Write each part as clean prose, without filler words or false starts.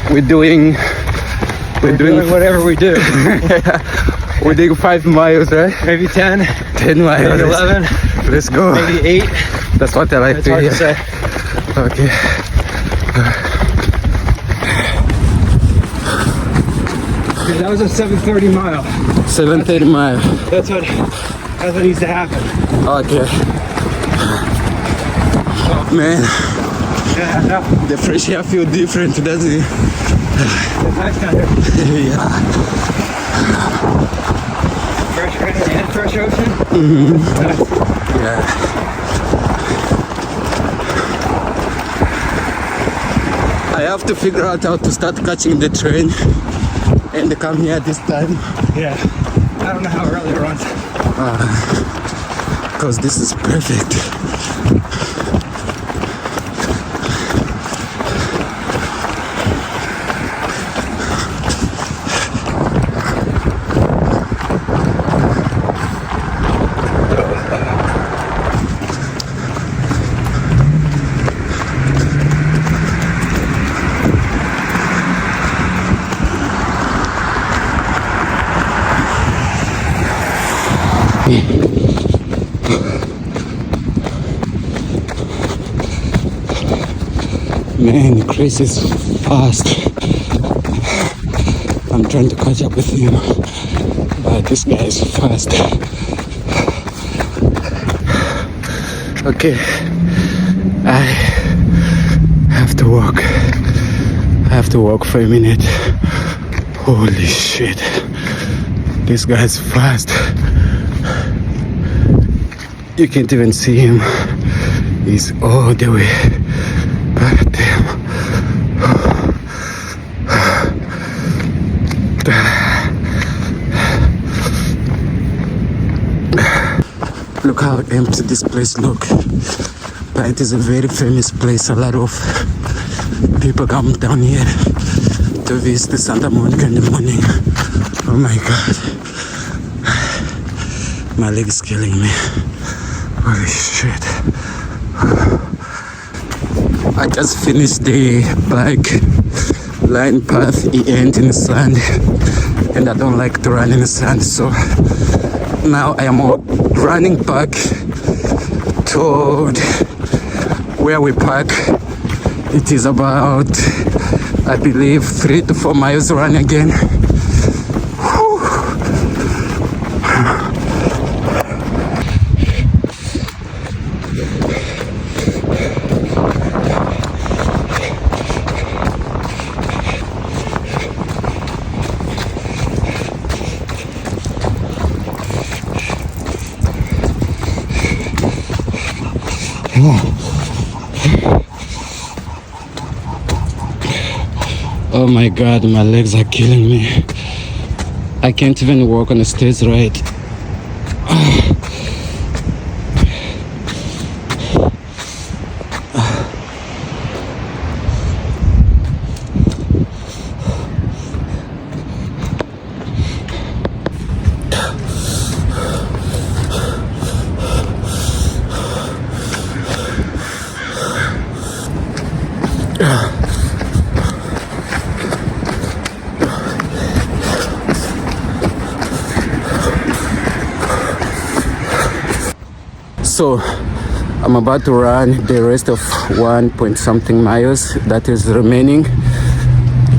we're doing whatever we do. we're doing 5 miles, right? Maybe 10, 10 miles. maybe 11, Let's go. maybe 8. That's what I like It's to hard hear. to say. Okay. Okay, that was a 7:30 mile. 7:30 mile. That's what needs to happen. Okay. Man, Yeah, no, the fresh air feel different, doesn't it? it's nice down here. Yeah. Fresh air and fresh ocean. Yeah. I have to figure out how to start catching the train and come here this time, Yeah. I don't know how early it runs. because this is perfect. Man, Chris is fast. I'm trying to catch up with him, but this guy is fast. Okay, I have to walk. I have to walk for a minute. Holy shit, this guy is fast. You can't even see him. He's all the way back there. Look how empty this place look. But it is a very famous place. A lot of people come down here to visit Santa Monica in the morning. Oh my God. My leg is killing me. Holy shit. I just finished the bike line path. It ends in the sand, and I don't like to run in the sand, so now I am running back toward where we park. It is about, I believe, 3 to 4 miles run again. Oh my God, my legs are killing me. I can't even walk on the stairs right. So I'm about to run the rest of 1 point something miles that is remaining.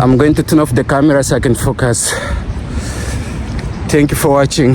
I'm going to turn off the camera so I can focus. Thank you for watching.